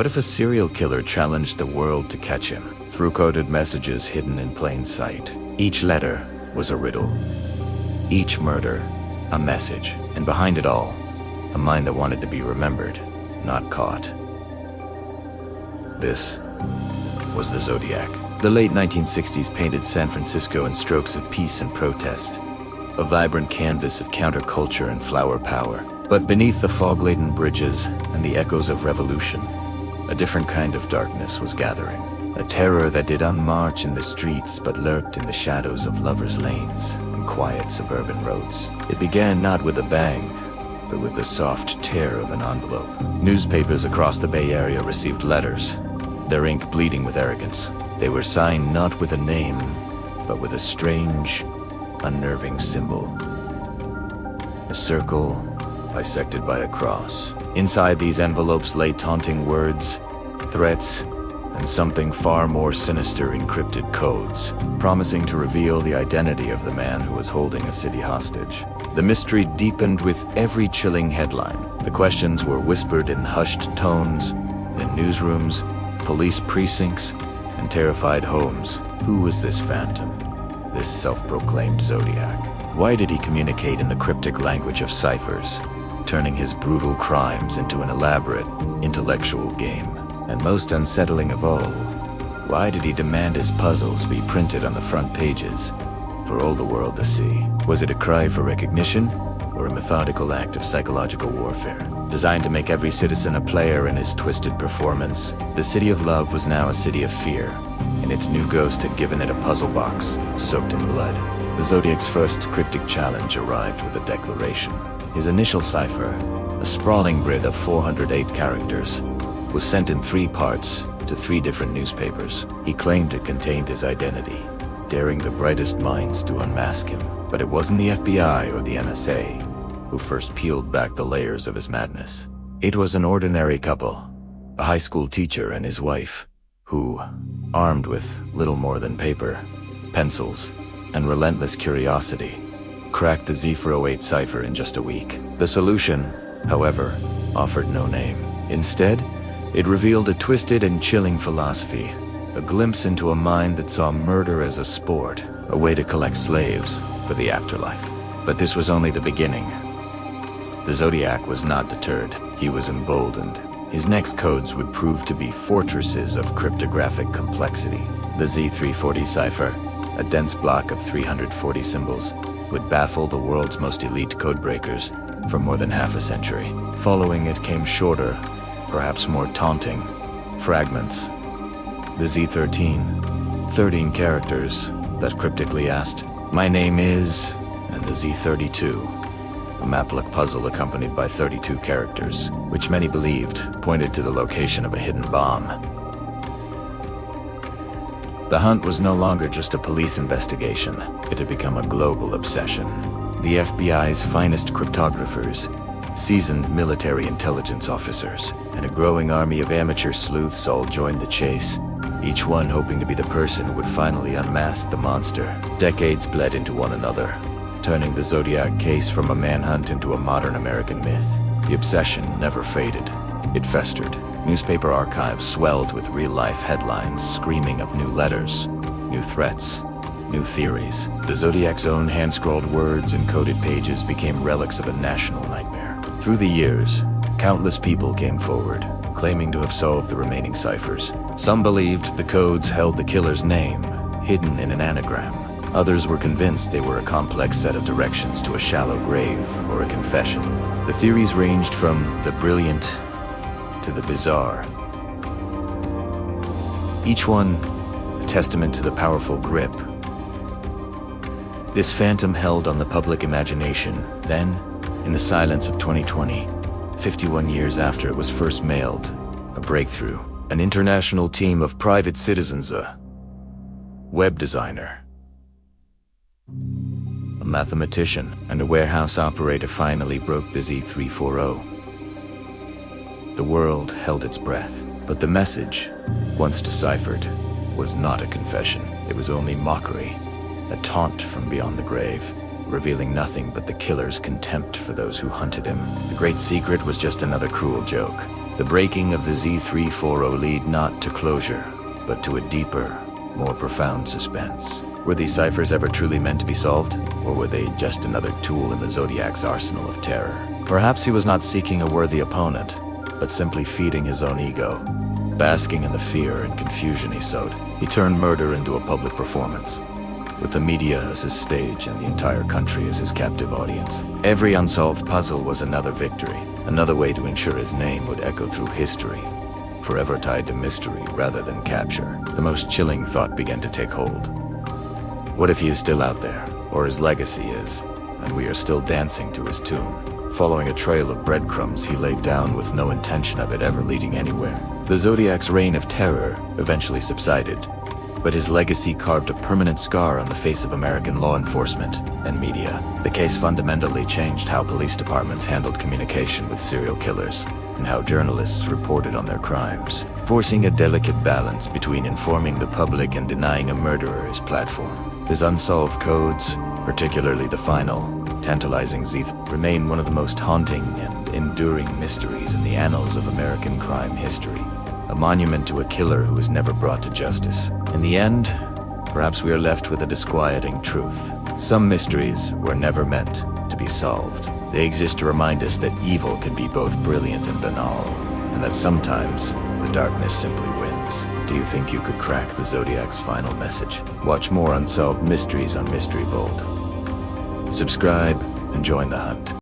What if a serial killer challenged the world to catch him through coded messages hidden in plain sight? Each letter was a riddle. Each murder, a message. And behind it all, a mind that wanted to be remembered, not caught. This was the Zodiac. The late 1960s painted San Francisco in strokes of peace and protest, a vibrant canvas of counterculture and flower power. But beneath the fog-laden bridges and the echoes of revolution, a different kind of darkness was gathering. A terror that did not march in the streets but lurked in the shadows of lovers' lanes and quiet suburban roads. It began not with a bang, but with the soft tear of an envelope. Newspapers across the Bay Area received letters, their ink bleeding with arrogance. They were signed not with a name, but with a strange, unnerving symbol. A circle bisected by a cross. Inside these envelopes lay taunting words, threats, and something far more sinister: encrypted codes, promising to reveal the identity of the man who was holding a city hostage. The mystery deepened with every chilling headline. The questions were whispered in hushed tones, in newsrooms, police precincts, and terrified homes. Who was this phantom, this self-proclaimed Zodiac? Why did he communicate in the cryptic language of ciphers, turning his brutal crimes into an elaborate, intellectual game? And most unsettling of all, why did he demand his puzzles be printed on the front pages for all the world to see? Was it a cry for recognition, or a methodical act of psychological warfare? Designed to make every citizen a player in his twisted performance, the City of Love was now a city of fear, and its new ghost had given it a puzzle box soaked in blood. The Zodiac's first cryptic challenge arrived with a declaration. His initial cipher, a sprawling grid of 408 characters, was sent in 3 parts to 3 different newspapers. He claimed it contained his identity, daring the brightest minds to unmask him. But it wasn't the FBI or the NSA who first peeled back the layers of his madness. It was an ordinary couple, a high school teacher and his wife, who, armed with little more than paper, pencils, and relentless curiosity, cracked the Z408 cipher in just a week. The solution, however, offered no name. Instead, it revealed a twisted and chilling philosophy, a glimpse into a mind that saw murder as a sport, a way to collect slaves for the afterlife. But this was only the beginning. The Zodiac was not deterred. He was emboldened. His next codes would prove to be fortresses of cryptographic complexity. The Z340 cipher, a dense block of 340 symbols, would baffle the world's most elite codebreakers for more than half a century. Following it came shorter, perhaps more taunting, fragments. The Z13, 13 characters that cryptically asked, "My name is," and the Z32, a map-like puzzle accompanied by 32 characters, which many believed pointed to the location of a hidden bomb. The hunt was no longer just a police investigation. It had become a global obsession. The FBI's finest cryptographers, seasoned military intelligence officers, and a growing army of amateur sleuths all joined the chase, each one hoping to be the person who would finally unmask the monster. Decades bled into one another, turning the Zodiac case from a manhunt into a modern American myth. The obsession never faded. It festered. Newspaper archives swelled with real-life headlines screaming of new letters, new threats, new theories. The Zodiac's own hand-scrawled words and coded pages became relics of a national nightmare. Through the years, countless people came forward, claiming to have solved the remaining ciphers. Some believed the codes held the killer's name, hidden in an anagram. Others were convinced they were a complex set of directions to a shallow grave or a confession. The theories ranged from the brilliant to the bizarre, each one a testament to the powerful grip this phantom held on the public imagination. Then, in the silence of 2020, 51 years after it was first mailed, a breakthrough. An international team of private citizens, a web designer, a mathematician, and a warehouse operator finally broke the Z340. The world held its breath, but the message, once deciphered, was not a confession. It was only mockery, a taunt from beyond the grave, revealing nothing but the killer's contempt for those who hunted him. The great secret was just another cruel joke. The breaking of the Z340 lead not to closure, but to a deeper, more profound suspense. Were these ciphers ever truly meant to be solved, or were they just another tool in the Zodiac's arsenal of terror? Perhaps he was not seeking a worthy opponent, but simply feeding his own ego. Basking in the fear and confusion he sowed, he turned murder into a public performance, with the media as his stage and the entire country as his captive audience. Every unsolved puzzle was another victory, another way to ensure his name would echo through history, forever tied to mystery rather than capture. The most chilling thought began to take hold. What if he is still out there, or his legacy is, and we are still dancing to his tune, following a trail of breadcrumbs he laid down with no intention of it ever leading anywhere? The Zodiac's reign of terror eventually subsided, but his legacy carved a permanent scar on the face of American law enforcement and media. The case fundamentally changed how police departments handled communication with serial killers and how journalists reported on their crimes, forcing a delicate balance between informing the public and denying a murderer his platform. His unsolved codes, particularly the final, tantalizing Zeth, remain one of the most haunting and enduring mysteries in the annals of American crime history. A monument to a killer who was never brought to justice. In the end, perhaps we are left with a disquieting truth. Some mysteries were never meant to be solved. They exist to remind us that evil can be both brilliant and banal, and that sometimes the darkness simply wins. Do you think you could crack the Zodiac's final message? Watch more Unsolved Mysteries on Mystery Vault. Subscribe and join the hunt.